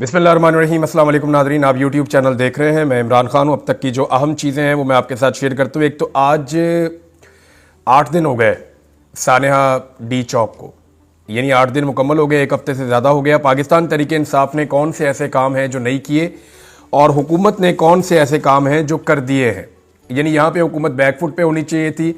बिस्मिल्लाहिर्रहमानिर्रहीम। अस्सलाम वालेकुम नाज़रीन, आप यूट्यूब चैनल देख रहे हैं। मैं इमरान खान हूँ। अब तक की जो अहम चीज़ें हैं वो मैं आपके साथ शेयर करता हूँ। एक तो आज 8 दिन हो गए सानेहा डी चौक को, यानी 8 दिन मुकम्मल हो गए, एक हफ्ते से ज़्यादा हो गया। पाकिस्तान तहरीक इंसाफ ने कौन से ऐसे काम हैं जो नहीं किए और हुकूमत ने कौन से ऐसे काम हैं जो कर दिए हैं। यानी यहाँ पे हुकूमत बैकफुट पे होनी चाहिए थी।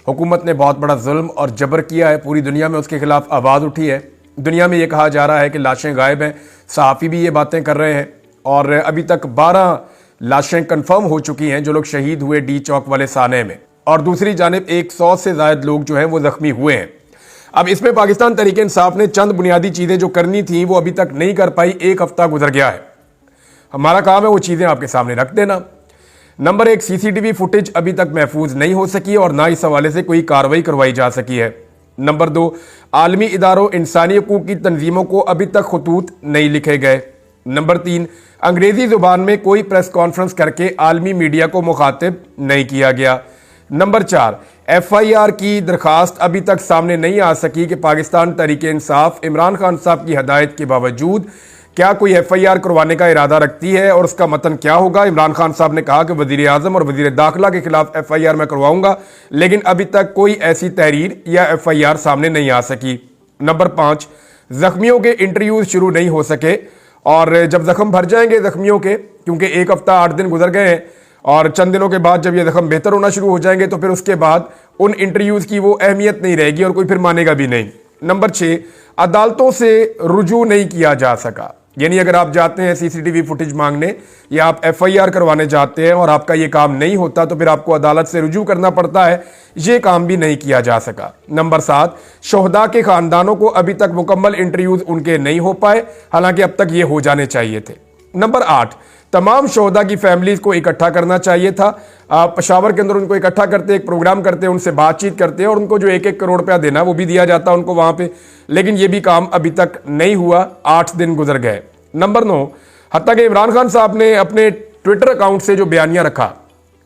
हुकूमत ने बहुत बड़ा जुल्म और जबर किया है, पूरी दुनिया में उसके खिलाफ आवाज़ उठी है। दुनिया में ये कहा जा रहा है कि लाशें गायब हैं, सहाफ़ी भी ये बातें कर रहे हैं और अभी तक 12 लाशें कंफर्म हो चुकी हैं जो लोग शहीद हुए डी चौक वाले साने में, और दूसरी जानिब 100 से ज़ायद लोग जो हैं वो ज़ख्मी हुए हैं। अब इसमें पाकिस्तान तहरीक इंसाफ ने चंद बुनियादी चीज़ें जो करनी थी वो अभी तक नहीं कर पाई। एक हफ्ता गुजर गया है, हमारा काम है वो चीज़ें आपके सामने रख देना। नंबर 1, CCTV फुटेज अभी तक महफूज नहीं हो सकी और ना इस हवाले से कोई कार्रवाई करवाई जा सकी है। नंबर 2, आलमी इदारों इंसानी हकूक़ की तंजीमों को अभी तक खतूत नहीं लिखे गए। नंबर 3, अंग्रेज़ी ज़ुबान में कोई प्रेस कॉन्फ्रेंस करके आलमी मीडिया को मुखातिब नहीं किया गया। नंबर 4, FIR की दरखास्त अभी तक सामने नहीं आ सकी कि पाकिस्तान तहरीक इंसाफ इमरान खान साहब की हदायत के बावजूद क्या कोई FIR करवाने का इरादा रखती है और उसका मतन क्या होगा। इमरान खान साहब ने कहा कि वज़ीर आज़म और वज़ीर दाखिला के खिलाफ FIR मैं करवाऊंगा, लेकिन अभी तक कोई ऐसी तहरीर या FIR सामने नहीं आ सकी। नंबर 5, जख्मियों के इंटरव्यूज शुरू नहीं हो सके और जब जख्म भर जाएंगे जख्मियों के, क्योंकि एक हफ्ता 8 दिन गुजर गए हैं और चंद दिनों के बाद जब ये जख्म बेहतर होना शुरू हो जाएंगे तो फिर उसके बाद उन इंटरव्यूज की वो अहमियत नहीं रहेगी और कोई फिर मानेगा भी नहीं। नंबर 6, अदालतों से रुजू नहीं किया जा सका। यानी अगर आप जाते हैं CCTV फुटेज मांगने या आप FIR करवाने जाते हैं और आपका ये काम नहीं होता तो फिर आपको अदालत से रुजू करना पड़ता है, ये काम भी नहीं किया जा सका। नंबर 7, शोहदा के खानदानों को अभी तक मुकम्मल इंटरव्यूज उनके नहीं हो पाए, हालांकि अब तक ये हो जाने चाहिए थे। नंबर 8, तमाम शोहदा की फैमिलीज को इकट्ठा करना चाहिए था। आप पेशावर के अंदर उनको इकट्ठा करते, एक प्रोग्राम करते, उनसे बातचीत करते और उनको जो 1-1 करोड़ रुपया देना वो भी दिया जाता उनको वहां पे, लेकिन ये भी काम अभी तक नहीं हुआ। 8 दिन गुजर गए। नंबर 9, हत्ता कि इमरान खान साहब ने अपने ट्विटर अकाउंट से जो बयानिया रखा,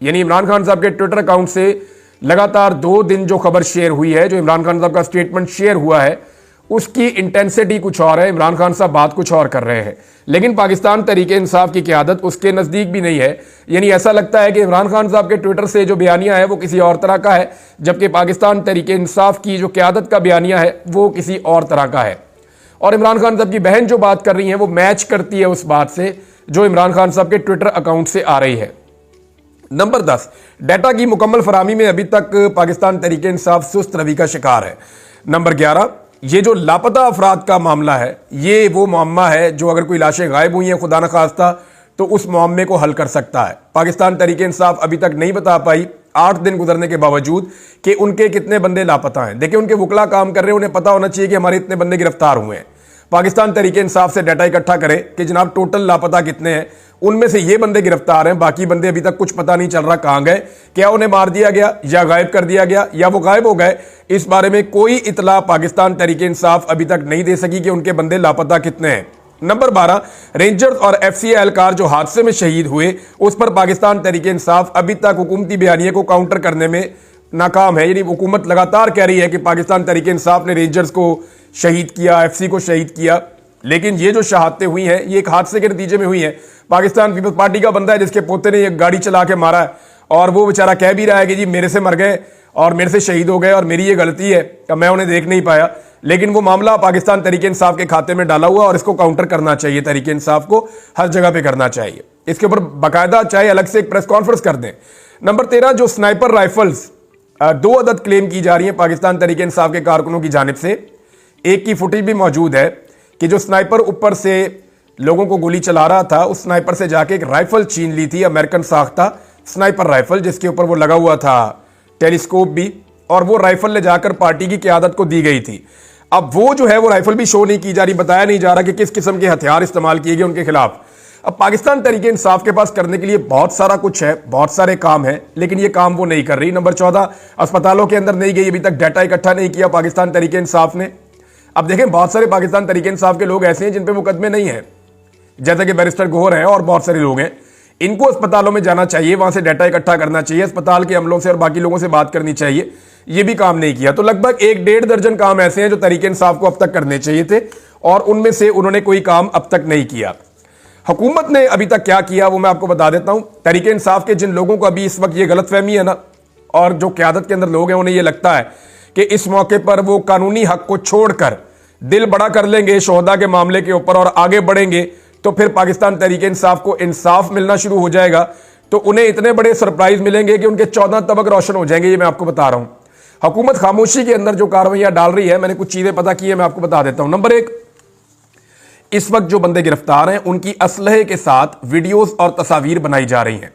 यानी इमरान खान साहब के ट्विटर अकाउंट से लगातार 2 दिन जो खबर शेयर हुई है, जो इमरान खान साहब का स्टेटमेंट शेयर हुआ है, उसकी इंटेंसिटी कुछ और है, इमरान खान साहब बात कुछ और कर रहे हैं, लेकिन पाकिस्तान तहरीक इंसाफ की क़यादत उसके नज़दीक भी नहीं है। यानी ऐसा लगता है कि इमरान खान साहब के ट्विटर से जो बयानिया है वो किसी और तरह का है, जबकि पाकिस्तान तहरीक इंसाफ की जो क़यादत का बयानिया है वो किसी और तरह का है। और इमरान खान साहब की बहन जो बात कर रही है वो मैच करती है उस बात से जो इमरान खान साहब के ट्विटर अकाउंट से आ रही है। नंबर 10, डाटा की मुकम्मल फरामी में अभी तक पाकिस्तान तहरीक इंसाफ सुस्त रवि का शिकार है। नंबर 11, ये जो लापता अफराद का मामला है, ये वो मामला है जो अगर कोई लाशें गायब हुई हैं खुदा न खास्ता तो उस मामले को हल कर सकता है। पाकिस्तान तहरीक इंसाफ अभी तक नहीं बता पाई 8 दिन गुजरने के बावजूद कि उनके कितने बंदे लापता हैं। देखिए, उनके वकला काम कर रहे हैं, उन्हें पता होना चाहिए कि हमारे इतने बंदे गिरफ्तार हुए हैं। पाकिस्तान तहरीक इंसाफ से डाटा इकट्ठा करें कि जनाब टोटल लापता कितने हैं, उनमें से ये बंदे गिरफ्तार हैं, बाकी बंदे अभी तक कुछ पता नहीं चल रहा कहां गए, क्या उन्हें मार दिया गया या गायब कर दिया गया या वो गायब हो गए। इस बारे में कोई इतला पाकिस्तान तहरीक इंसाफ अभी तक नहीं दे सकी कि उनके बंदे लापता कितने हैं। नंबर 12, रेंजर्स और FCI एहलकार जो हादसे में शहीद हुए उस पर पाकिस्तान तहरीक इंसाफ अभी तक हुकूमती बयानिए को काउंटर करने में नाकाम है। यानी हुकूमत लगातार कह रही है कि पाकिस्तान तहरीक इंसाफ ने रेंजर्स को शहीद किया, FC को शहीद किया, लेकिन ये जो शहादतें हुई हैं ये एक हादसे के नतीजे में हुई हैं। पाकिस्तान पीपल्स पार्टी का बंदा है जिसके पोते ने एक गाड़ी चला के मारा है और वो बेचारा कह भी रहा है कि जी मेरे से मर गए और मेरे से शहीद हो गए और मेरी ये गलती है कि मैं उन्हें देख नहीं पाया, लेकिन वो मामला पाकिस्तान तहरीक इंसाफ के खाते में डाला हुआ और इसको काउंटर करना चाहिए। तहरीक इंसाफ को हर जगह पे करना चाहिए, इसके ऊपर बाकायदा चाहे अलग से एक प्रेस कॉन्फ्रेंस कर दें। नंबर 13, जो स्नाइपर राइफल्स 2 अदद क्लेम की जा रही है पाकिस्तान तहरीक इंसाफ के कारकुनों की जानिब से, एक की फुटेज भी मौजूद है कि जो स्नाइपर ऊपर से लोगों को गोली चला रहा था उस स्नाइपर से जाके एक राइफल छीन ली थी, अमेरिकन साख्ता स्नाइपर राइफल, जिसके ऊपर वो लगा हुआ था टेलीस्कोप भी, और वो राइफल ले जाकर पार्टी की क़यादत को दी गई थी। अब वो जो है वो राइफल भी शो नहीं की जा रही, बताया नहीं जा रहा कि किस किस्म के हथियार इस्तेमाल किए गए उनके खिलाफ। अब पाकिस्तान तहरीक इंसाफ के पास करने के लिए बहुत सारा कुछ है, बहुत सारे काम है, लेकिन ये काम वो नहीं कर रही। नंबर 14, अस्पतालों के अंदर नहीं गई, अभी तक डाटा इकट्ठा नहीं किया पाकिस्तान तहरीक इंसाफ ने। अब देखें, बहुत सारे पाकिस्तान तहरीक इंसाफ के लोग ऐसे हैं जिन पे मुकदमे नहीं है, जैसे कि बैरिस्टर गौहर हैं और बहुत सारे लोग हैं। इनको अस्पतालों में जाना चाहिए, वहां से डाटा इकट्ठा करना चाहिए, अस्पताल के अमलों से और बाकी लोगों से बात करनी चाहिए, ये भी काम नहीं किया। तो लगभग 1-1.5 दर्जन काम ऐसे हैं जो तहरीक इंसाफ को अब तक करने चाहिए थे और उनमें से उन्होंने कोई काम अब तक नहीं किया। हुकूमत ने अभी तक क्या किया वो मैं आपको बता देता हूं। तहरीक इंसाफ के जिन लोगों को अभी इस वक्त ये गलतफहमी है ना, और जो क़यादत के अंदर लोग हैं उन्हें ये लगता है कि इस मौके पर वो कानूनी हक को छोड़कर दिल बड़ा कर लेंगे शोहदा के मामले के ऊपर और आगे बढ़ेंगे, तो फिर पाकिस्तान तहरीक इंसाफ को इंसाफ मिलना शुरू हो जाएगा, तो उन्हें इतने बड़े सरप्राइज मिलेंगे कि उनके 14 तबक रोशन हो जाएंगे। ये मैं आपको बता रहा हूं। हुकूमत खामोशी के अंदर जो कार्रवाइयां डाल रही है, मैंने कुछ चीजें पता की है, मैं आपको बता देता हूं। नंबर 1, इस वक्त जो बंदे गिरफ्तार हैं उनकी असलहे के साथ वीडियोस और तस्वीर बनाई जा रही हैं।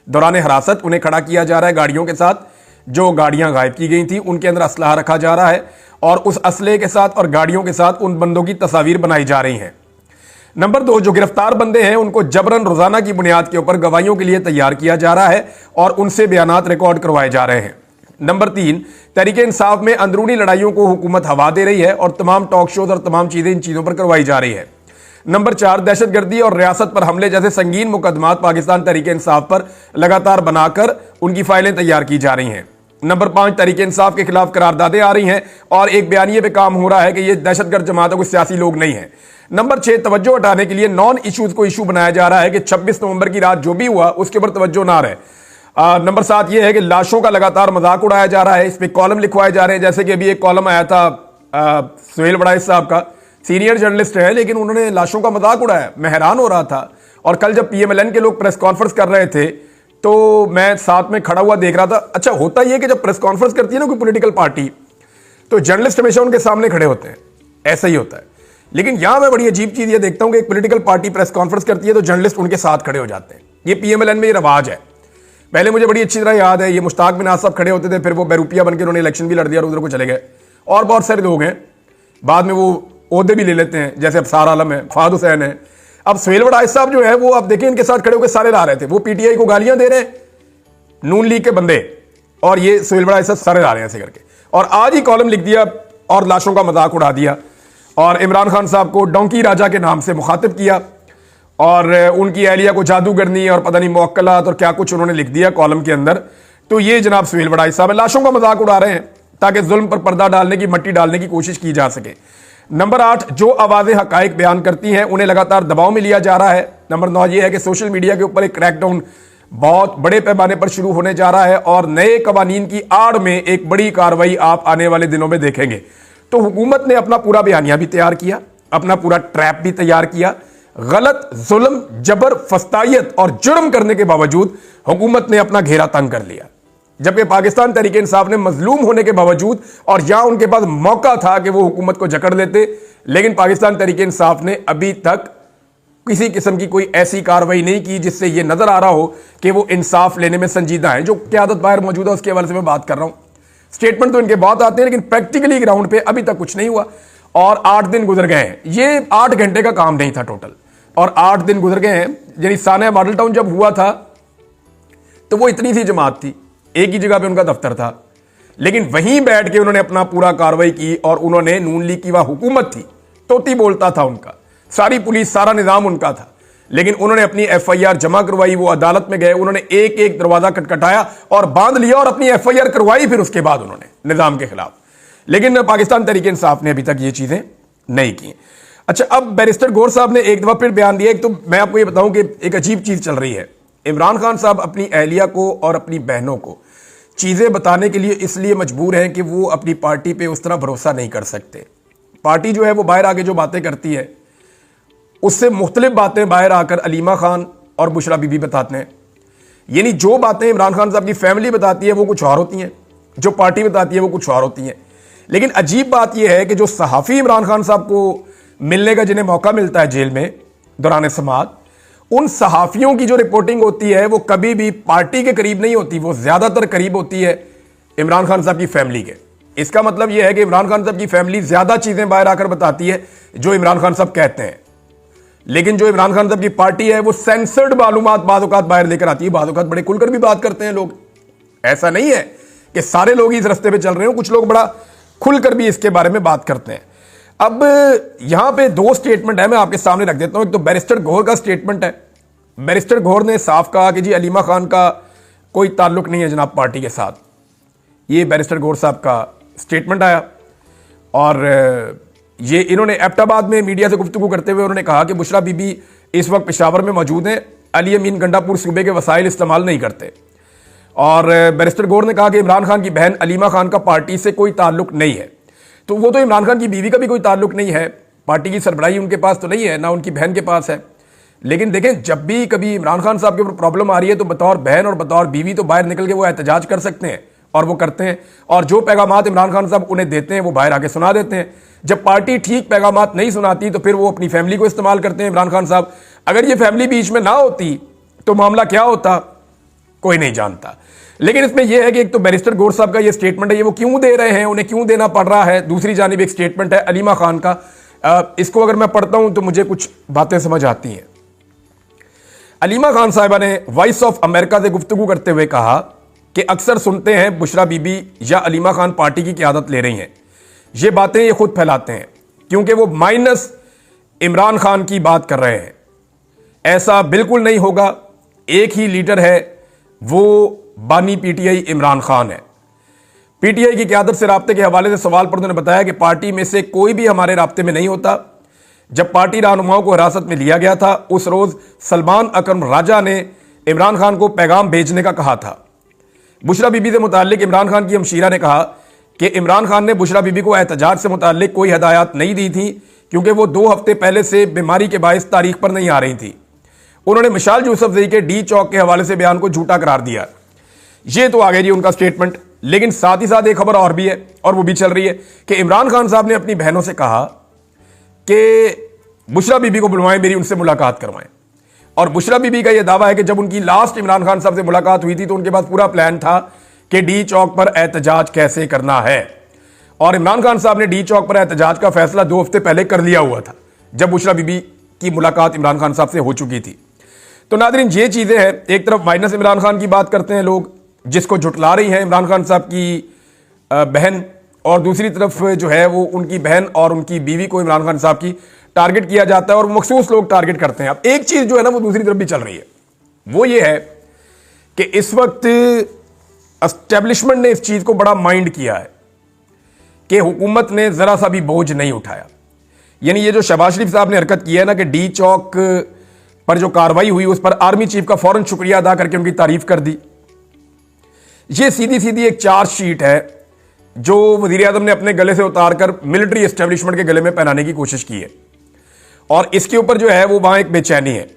दौरान हिरासत उन्हें खड़ा किया जा रहा है गाड़ियों के साथ, जो गाड़ियां गायब की गई थी उनके अंदर असलहा रखा जा रहा है और उस असलहे के साथ और गाड़ियों के साथ उन बंदों की तस्वीर बनाई जा रही हैं। नंबर 2, जो गिरफ्तार बंदे हैं उनको जबरन रोजाना की बुनियाद के ऊपर गवाहियों के लिए तैयार किया जा रहा है और उनसे बयानात रिकॉर्ड करवाए जा रहे हैं। नंबर 3, तहरीक इंसाफ में अंदरूनी लड़ाइयों को हुकूमत हवा दे रही है और तमाम टॉक शोज और तमाम चीजें इन चीजों पर करवाई जा रही है। नंबर 4, दहशतगर्दी और रियासत पर हमले जैसे संगीन मुकदमात पाकिस्तान तहरीक इंसाफ पर लगातार बनाकर उनकी फाइलें तैयार की जा रही हैं। नंबर 5, तहरीक इंसाफ के खिलाफ करारदादें आ रही हैं और एक बयानिए पे काम हो रहा है कि ये दहशतगर्द जमात है, कोई सियासी लोग नहीं है। नंबर 6, तवज्जो हटाने के लिए नॉन इश्यूज को इशू बनाया जा रहा है कि 26 नवंबर की रात जो भी हुआ उसके ऊपर तवज्जो ना रहे। नंबर 7 यह है कि लाशों का लगातार मजाक उड़ाया जा रहा है, इस पर कॉलम लिखवाए जा रहे हैं। जैसे कि अभी एक कॉलम आया था सुहेल बड़ाइश साहब का, सीनियर जर्नलिस्ट है लेकिन उन्होंने लाशों का मजाक उड़ाया। मैं हैरान हो रहा था। और कल जब PMLN के लोग प्रेस कॉन्फ्रेंस कर रहे थे तो मैं साथ में खड़ा हुआ देख रहा था। अच्छा, होता यह कि जब प्रेस कॉन्फ्रेंस करती है ना कोई पॉलिटिकल पार्टी, तो जर्नलिस्ट हमेशा उनके सामने खड़े होते हैं, ऐसा ही होता है। लेकिन यहां मैं बड़ी अजीब चीज ये देखता हूं कि एक पॉलिटिकल पार्टी प्रेस कॉन्फ्रेंस करती है तो जर्नलिस्ट उनके साथ खड़े हो जाते हैं। ये PMLN में ये रवाज है। पहले मुझे बड़ी अच्छी तरह याद है, ये मुश्ताक बिनाज साहब खड़े होते थे, फिर वो बहरूपिया बनकर उन्होंने इलेक्शन भी लड़ दिया और उधर को चले गए। और बहुत सारे लोग हैं बाद में वो ओहदे भी ले लेते हैं, जैसे अब सारा आलम है, फहद हुसैन है। अब सुहेल बड़ाइश साहब जो है वो अब देखिए इनके साथ खड़े होकर सारे ला रहे थे, वो PTI को गालियां दे रहे हैं, नून लीग के बंदे, और ये सुहेल बड़ाइश साहब सारे ला रहे हैं ऐसे करके। और आज ही कॉलम लिख दिया और लाशों का मजाक उड़ा दिया और इमरान खान साहब को डोंकी राजा के नाम से मुखातिब किया और उनकी अहलिया को जादूगरनी और पता नहीं मुअक्कलात और क्या कुछ उन्होंने लिख दिया कॉलम के अंदर। तो ये जनाब सुहेल बड़ाइश साहब लाशों का मजाक उड़ा रहे हैं ताकि जुल्म पर पर्दा डालने की, मट्टी डालने की कोशिश की जा सके। नंबर 8, जो आवाजें हकाइक बयान करती हैं उन्हें लगातार दबाव में लिया जा रहा है। नंबर 9 यह है कि सोशल मीडिया के ऊपर एक क्रैकडाउन बहुत बड़े पैमाने पर शुरू होने जा रहा है और नए कवानीन की आड़ में एक बड़ी कार्रवाई आप आने वाले दिनों में देखेंगे। तो हुकूमत ने अपना पूरा बयानिया भी तैयार किया, अपना पूरा ट्रैप भी तैयार किया। गलत, जुल्म, जबर, फस्तायत और जुर्म करने के बावजूद हुकूमत ने अपना घेरा तंग कर लिया, जबकि पाकिस्तान तहरीक इंसाफ ने मजलूम होने के बावजूद, और यहां उनके पास मौका था कि वो हुकूमत को जकड़ लेते, लेकिन पाकिस्तान तहरीक इंसाफ ने अभी तक किसी किस्म की कोई ऐसी कार्रवाई नहीं की जिससे यह नजर आ रहा हो कि वो इंसाफ लेने में संजीदा है। जो क़यादत बाहर मौजूद है उसके हवाले से मैं बात कर रहा हूं। स्टेटमेंट तो इनके बहुत आते हैं लेकिन प्रैक्टिकली ग्राउंड पे अभी तक कुछ नहीं हुआ और 8 दिन गुजर गए हैं। ये 8 घंटे का काम नहीं था टोटल, और 8 दिन गुजर गए हैं। यानी सानिया मॉडल टाउन जब हुआ था तो वो इतनी सी जमात थी, एक ही जगह पे उनका दफ्तर था, लेकिन वहीं बैठ के उन्होंने अपना पूरा कार्रवाई की और उन्होंने नून लीग की वह हुकूमत थी, तोती बोलता था उनका, सारी पुलिस, सारा निजाम उनका था, लेकिन उन्होंने अपनी FIR जमा करवाई। वो अदालत में गए, उन्होंने एक एक दरवाजा खटखटाया और बांध लिया और अपनी FIR करवाई फिर उसके बाद उन्होंने निजाम के खिलाफ। लेकिन पाकिस्तान तहरीक इंसाफ ने अभी तक ये चीजें नहीं की। अच्छा, अब बैरिस्टर गौर साहब ने एक दफा फिर बयान दिया। एक तो मैं आपको ये बताऊं कि एक अजीब चीज चल रही है। इमरान खान साहब अपनी अहलिया को और अपनी बहनों को चीजें बताने के लिए इसलिए मजबूर हैं कि वो अपनी पार्टी पे उस तरह भरोसा नहीं कर सकते। पार्टी जो है वो बाहर आके जो बातें करती है उससे मुख्तलिफ बातें बाहर आकर अलीमा खान और बुशरा बीबी बताते हैं। यानी जो बातें इमरान खान साहब की फैमिली बताती है वो कुछ और होती हैं, जो पार्टी बताती है वो कुछ और होती हैं। लेकिन अजीब बात यह है कि जो सहाफ़ी इमरान खान साहब को मिलने का जिन्हें मौका मिलता है जेल में दौरान समाअत, उन सहाफ़ियों की जो रिपोर्टिंग होती है वो कभी भी पार्टी के करीब नहीं होती, वो ज़्यादातर करीब होती है इमरान खान साहब की फैमिली के। इसका मतलब यह है कि इमरान खान साहब की फैमिली ज़्यादा चीज़ें बाहर आकर बताती है जो इमरान खान साहब कहते हैं, लेकिन जो इमरान खान साहब की पार्टी है वो सेंसर्ड मालूमात बाद औक़ात बाहर लेकर आती है। बाद औक़ात बड़े खुलकर भी बात करते हैं लोग, ऐसा नहीं है कि सारे लोग इस रास्ते पे चल रहे हो, कुछ लोग बड़ा खुलकर भी इसके बारे में बात करते हैं। अब यहां पे 2 स्टेटमेंट है, मैं आपके सामने रख देता हूं। एक तो बैरिस्टर गौहर का स्टेटमेंट है। बैरिस्टर गौहर ने साफ कहा कि जी अलीमा खान का कोई ताल्लुक नहीं है जनाब पार्टी के साथ। ये बैरिस्टर गौहर साहब का स्टेटमेंट आया और ये इन्होंने एबटाबाद में मीडिया से गुफ्तगू करते हुए उन्होंने कहा कि बुशरा बीबी इस वक्त पेशावर में मौजूद हैं। अली अमीन गंडापुर सूबे के वसाइल इस्तेमाल नहीं करते। और बैरिस्टर गौर ने कहा कि इमरान खान की बहन अलीमा खान का पार्टी से कोई ताल्लुक नहीं है। तो वो तो इमरान खान की बीवी का भी कोई ताल्लुक नहीं है, पार्टी की सरबराही उनके पास तो नहीं है, ना उनकी बहन के पास है। लेकिन देखें, जब भी कभी इमरान खान साहब के ऊपर प्रॉब्लम आ रही है तो बतौर बहन और बतौर बीवी तो बाहर निकल के वो एहतजाज कर सकते हैं, और वो करते हैं। और जो पैगामात इमरान खान साहब उन्हें देते हैं वो बाहर आके सुना देते हैं। जब पार्टी ठीक पैगामात नहीं सुनाती तो फिर वो अपनी फैमिली को इस्तेमाल करते हैं इमरान खान साहब। अगर ये फैमिली बीच में ना होती तो मामला क्या होता, कोई नहीं जानता। लेकिन इसमें यह है कि एक तो बैरिस्टर गौर साहब का ये स्टेटमेंट है, ये वो क्यों दे रहे हैं, उन्हें क्यों देना पड़ रहा है। दूसरी जानिब एक स्टेटमेंट है अलीमा खान का, इसको अगर मैं पढ़ता हूं तो मुझे कुछ बातें समझ आती हैं। अलीमा खान साहिबा ने वॉइस ऑफ अमेरिका से गुफ्तगू करते हुए कहा कि अक्सर सुनते हैं बुशरा बीबी या अलीमा खान पार्टी की क़यादत ले रही हैं। ये बातें ये खुद फैलाते हैं क्योंकि वो माइनस इमरान खान की बात कर रहे हैं। ऐसा बिल्कुल नहीं होगा, एक ही लीडर है, वो बानी पीटीआई इमरान खान है। पीटीआई की क़यादत से राब्ते के हवाले से सवाल पर उन्होंने बताया कि पार्टी में से कोई भी हमारे राब्ते में नहीं होता। जब पार्टी रहनुमाओं को हिरासत में लिया गया था उस रोज सलमान अकरम राजा ने इमरान खान को पैगाम भेजने का कहा था। बुशरा बीबी से मुताल्लिक इमरान खान की हमशीरा ने कहा कि इमरान खान ने बुशरा बीबी को एहतजाज से मुताल्लिक कोई हदायत नहीं दी थी क्योंकि वो 2 हफ्ते पहले से बीमारी के बायस तारीख पर नहीं आ रही थी। उन्होंने मिशाल यूसुफजई के डी चौक के हवाले से बयान को झूठा करार दिया। ये तो आ गया जी उनका स्टेटमेंट। लेकिन साथ ही साथ एक खबर और भी है, और वो भी चल रही है कि इमरान खान साहब ने अपनी बहनों से कहा कि बुशरा बीबी को बुलवाएं, मेरी उनसे मुलाकात करवाएं। और बुशरा बीबी का यह दावा है कि जब उनकी लास्ट इमरान खान साहब से मुलाकात हुई थी तो उनके पास पूरा प्लान था कि डी चौक पर एहतजाज कैसे करना है। और इमरान खान साहब ने डी चौक पर एहतजाज का फैसला 2 हफ्ते पहले कर लिया हुआ था जब बुशरा बीबी की मुलाकात इमरान खान साहब से हो चुकी थी। तो नादरीन, ये चीजें हैं। एक तरफ माइनस इमरान खान की बात करते हैं लोग, जिसको जुटला रही हैं इमरान खान साहब की बहन, और दूसरी तरफ जो है वो उनकी बहन और उनकी बीवी को इमरान खान साहब की टारगेट किया जाता है और मखसूस लोग टारगेट करते हैं। अब एक चीज जो है ना वो दूसरी तरफ भी चल रही है, वो ये है कि इस वक्त एस्टेब्लिशमेंट ने इस चीज को बड़ा माइंड किया है कि हुकूमत ने जरा सा भी बोझ नहीं उठाया। यानी ये जो शहबाज शरीफ साहब ने हरकत की है ना कि डी चौक पर जो कार्रवाई हुई उस पर आर्मी चीफ का फौरन शुक्रिया अदा करके उनकी तारीफ कर दी। ये सीधी सीधी एक चार्जशीट है जो वजीर आजम ने अपने गले से उतारकर मिलिट्री एस्टेब्लिशमेंट के गले में पहनाने की कोशिश की है। और इसके ऊपर जो है वो वहां एक बेचैनी है,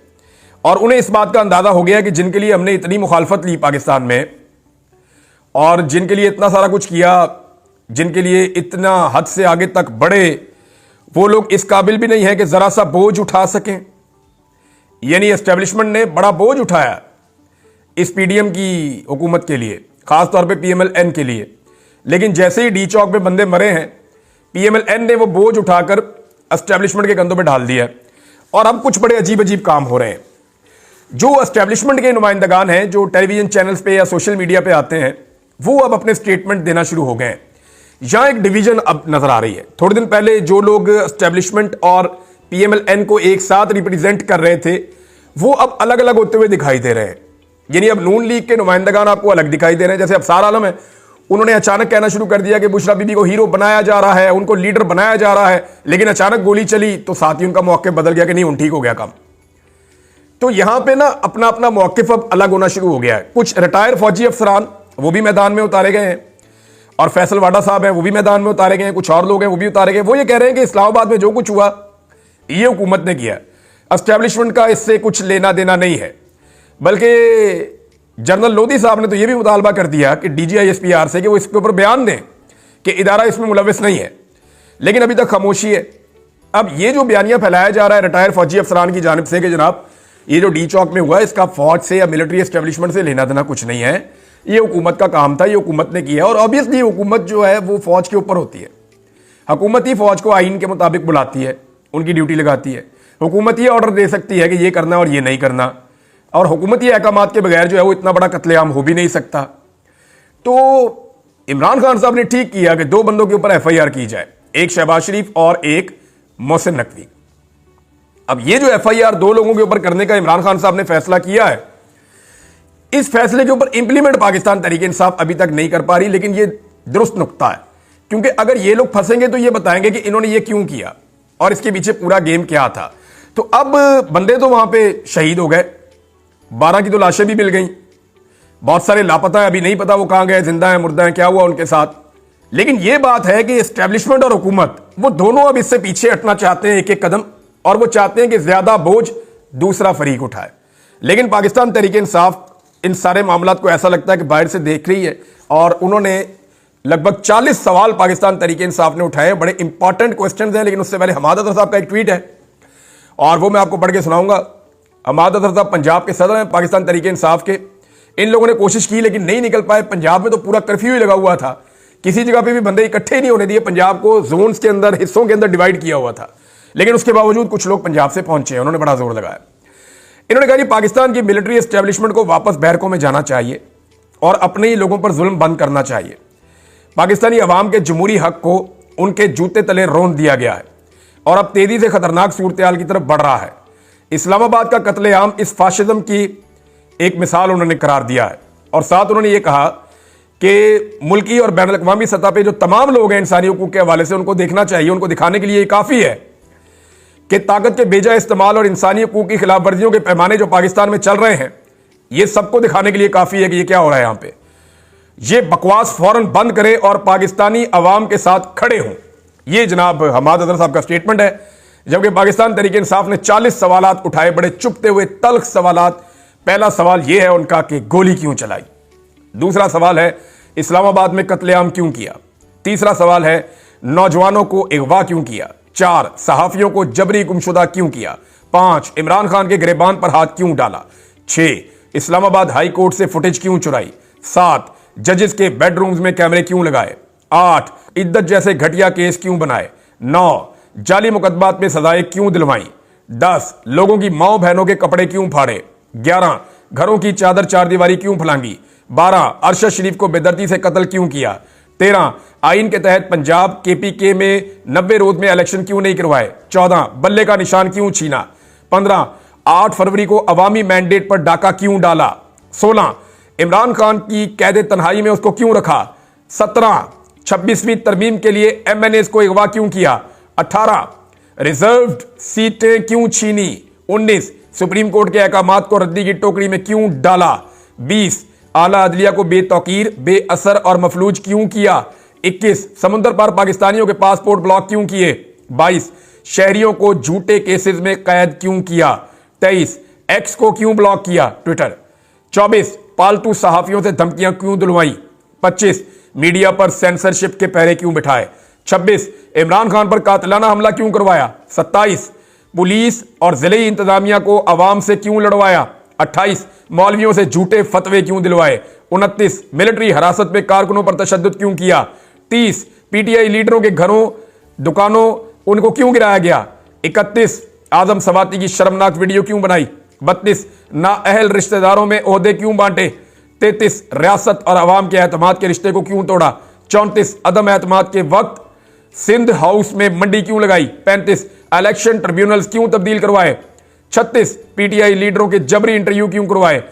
और उन्हें इस बात का अंदाजा हो गया कि जिनके लिए हमने इतनी मुखालफत ली पाकिस्तान में, और जिनके लिए इतना सारा कुछ किया, जिनके लिए इतना हद से आगे तक बढ़े, वो लोग इस काबिल भी नहीं है कि जरा सा बोझ उठा सकें। यानी एस्टेब्लिशमेंट ने बड़ा बोझ उठाया इस पीडीएम की हुकूमत के लिए, खासतौर पे पीएमएल-एन के लिए। लेकिन जैसे ही डी चौक पे बंदे मरे हैं, पीएमएल-एन ने वो बोझ उठाकर एस्टेब्लिशमेंट के कंधों पे डाल दिया है। और अब कुछ बड़े अजीब अजीब काम हो रहे हैं। जो एस्टेब्लिशमेंट के नुमाइंदगान हैं जो टेलीविजन चैनल्स पे या सोशल मीडिया पे आते हैं, वो अब अपने स्टेटमेंट देना शुरू हो गए हैं। यहां एक डिवीजन अब नजर आ रही है। थोड़े दिन पहले जो लोग एस्टेब्लिशमेंट और पीएमएल-एन को एक साथ रिप्रेजेंट कर रहे थे, वो अब अलग अलग होते हुए दिखाई दे रहे हैं। यानी अब नून लीग के नुमाइंदगान आपको अलग दिखाई दे रहे हैं। जैसे अफसार आलम है, उन्होंने अचानक कहना शुरू कर दिया कि बुशरा बीबी को हीरो बनाया जा रहा है, उनको लीडर बनाया जा रहा है। लेकिन अचानक गोली चली तो साथ ही उनका मौक़िफ़ बदल गया कि नहीं, उन ठीक हो गया काम। तो यहां पे ना अपना अपना मौक़िफ़ अब अलग होना शुरू हो गया है। कुछ रिटायर फौजी अफसरान वो भी मैदान में उतारे गए हैं, और फैसल वाडा साहब हैं वो भी मैदान में उतारे गए हैं। कुछ और लोग हैं वो भी उतारे गए। वो ये कह रहे हैं कि इस्लामाबाद में जो कुछ हुआ ये हुकूमत ने किया, एस्टेब्लिशमेंट का इससे कुछ लेना देना नहीं है। बल्कि जनरल लोधी साहब ने तो यह भी मुतालबा कर दिया कि DGISPR से कि वो इसके ऊपर बयान दें कि इदारा इसमें मुलविस नहीं है। लेकिन अभी तक खामोशी है। अब ये जो बयानिया फैलाया जा रहा है रिटायर फौजी अफसरान की जानिब से कि जनाब ये जो डी चौक में हुआ इसका फौज से या मिलिट्री एस्टेब्लिशमेंट से लेना देना कुछ नहीं है, ये हुकूमत का काम था, ये हुकूमत ने किया। और ऑब्वियसली हुकूमत जो है वो फौज के ऊपर होती है। हुकूमत ही फौज को आइन के मुताबिक बुलाती है, उनकी ड्यूटी लगाती है। हुकूमत ये ऑर्डर दे सकती है कि ये करना और ये नहीं करना, और हुकूमती अहकामात के बगैर जो है वो इतना बड़ा कत्लेआम हो भी नहीं सकता। तो इमरान खान साहब ने ठीक किया कि 2 बंदों के ऊपर FIR की जाए, एक शहबाज शरीफ और एक मोहसिन नकवी। अब ये जो FIR 2 लोगों के ऊपर करने का इमरान खान साहब ने फैसला किया है, इस फैसले के ऊपर इंप्लीमेंट पाकिस्तान तहरीक इंसाफ अभी तक नहीं कर पा रही। लेकिन ये दुरुस्त नुक्ता है, क्योंकि अगर ये लोग फंसेंगे तो ये बताएंगे कि इन्होंने ये क्यों किया और इसके पीछे पूरा गेम क्या था। तो अब बंदे तो वहां पे शहीद हो गए, 12 की तो लाशें भी मिल गई, बहुत सारे लापता है, अभी नहीं पता वो कहां गए, जिंदा है मुर्दा है, क्या हुआ उनके साथ। लेकिन यह बात है कि एस्टेब्लिशमेंट और हुकूमत वो दोनों अब इससे पीछे हटना चाहते हैं एक एक कदम, और वो चाहते हैं कि ज्यादा बोझ दूसरा फरीक उठाए। लेकिन पाकिस्तान तहरीक इंसाफ इन सारे मामलात को ऐसा लगता है कि बाहर से देख रही है, और उन्होंने लगभग 40 सवाल पाकिस्तान तहरीक इंसाफ ने उठाए, बड़े इंपॉर्टेंट क्वेश्चंस हैं। लेकिन उससे पहले हमाद अजहर साहब का एक ट्वीट है और वो मैं आपको पढ़ के सुनाऊंगा। हमाद अजहर साहब पंजाब के सदर हैं पाकिस्तान तहरीक इंसाफ के। इन लोगों ने कोशिश की लेकिन नहीं निकल पाए। पंजाब में तो पूरा कर्फ्यू ही लगा हुआ था, किसी जगह पे भी बंदे इकट्ठे नहीं होने दिए। पंजाब को जोन्स के अंदर, हिस्सों के अंदर डिवाइड किया हुआ था, लेकिन उसके बावजूद कुछ लोग पंजाब से पहुंचे हैं, उन्होंने बड़ा जोर लगाया। इन्होंने कहा कि पाकिस्तान की मिलिट्री एस्टेब्लिशमेंट को वापस बैरकों में जाना चाहिए और अपने ही लोगों पर जुल्म बंद करना चाहिए। पाकिस्तानी अवाम के जमहूरी हक को उनके जूते तले रौंद दिया गया है और अब तेजी से खतरनाक सूरत-ए-हाल की तरफ बढ़ रहा है। इस्लामाबाद का कत्लेआम इस फाशिज्म की एक मिसाल उन्होंने करार दिया है। और साथ उन्होंने ये कहा कि मुल्की और बैनुल अक़वामी सतह पे जो तमाम लोग हैं इंसानी हुकूक के हवाले से, उनको देखना चाहिए, उनको दिखाने के लिए ये काफी है कि ताकत के बेजा इस्तेमाल और इंसानी हुकूक की खिलाफ वर्जियों के पैमाने जो पाकिस्तान में चल रहे हैं, ये सबको दिखाने के लिए काफी है कि ये क्या हो रहा है यहां पे। ये बकवास फौरन बंद करें और पाकिस्तानी अवाम के साथ खड़े हों। ये जनाब हमाद अजहर साहब का स्टेटमेंट है। जबकि पाकिस्तान तहरीक इंसाफ ने 40 सवालात उठाए, बड़े चुभते हुए तल्ख सवालात। पहला सवाल यह है उनका कि गोली क्यों चलाई। दूसरा सवाल है इस्लामाबाद में कत्लेआम क्यों किया। तीसरा सवाल है नौजवानों को अगवा क्यों किया। 4 सहाफियों को जबरी गुमशुदा क्यों किया। 5 इमरान खान के गिरेबान पर हाथ क्यों डाला। 6 इस्लामाबाद हाई कोर्ट से फुटेज क्यों चुराई। 7 जजेस के बेडरूम्स में कैमरे क्यों लगाए। 8 इद्दत जैसे घटिया केस क्यों बनाए। 9 जाली मुकदमात में सजाएं क्यों दिलवाई। 10 लोगों की माओ बहनों के कपड़े क्यों फाड़े। 11 घरों की चादर चारदीवारी क्यों फलांगी। 12 अरशद शरीफ को बेदर्दी से कत्ल क्यों किया। 13 आइन के तहत पंजाब केपीके में 90 रोज में इलेक्शन क्यों नहीं करवाए। 14 बल्ले का निशान क्यों छीना। 15 8 फरवरी को अवामी मैंडेट पर डाका क्यों डाला। 16 इमरान खान की कैद तन्हाई में उसको क्यों रखा। 17 26वीं तरमीम के लिए एमएनएस को अगवा क्यों किया। 18 रिजर्व्ड सीटें क्यों छीनी। 19 सुप्रीम कोर्ट के अहकामात को रद्दी की टोकरी में क्यों डाला। 20 आला अदलिया को बेतौकीर, बेअसर और मफलूज क्यों किया। 21 समुद्र पार पाकिस्तानियों के पासपोर्ट ब्लॉक क्यों किए। 22 शहरियों को झूठे केसेस में कैद क्यों किया। 23 एक्स को क्यों ब्लॉक किया ट्विटर। 24 पालतू सहाफियों से धमकियां क्यों दिलवाई। 25 मीडिया पर सेंसरशिप के पहरे क्यों बिठाए। 26 इमरान खान पर कातिलाना हमला क्यों करवाया। 27 पुलिस और जिले इंतजामिया को अवाम से क्यों लड़वाया। 28 मौलवियों से झूठे फतवे क्यों दिलवाए। 29 मिलिट्री हिरासत में कारकुनों पर तशद्दुद क्यों किया। 30 पीटीआई लीडरों के घरों दुकानों उनको क्यों गिराया गया। 31 आजम सवाती की शर्मनाक वीडियो क्यों बनाई। 32 नाअहल रिश्तेदारों में ओहदे क्यों बांटे। 33 रियासत और अवाम के एतमाद के रिश्ते को क्यों तोड़ा। 34 अदम एतमाद के वक्त सिंध हाउस में मंडी क्यों लगाई। 35 इलेक्शन ट्रिब्यूनल्स क्यों तब्दील करवाए। 36 पीटीआई लीडरों के जबरी इंटरव्यू क्यों करवाए।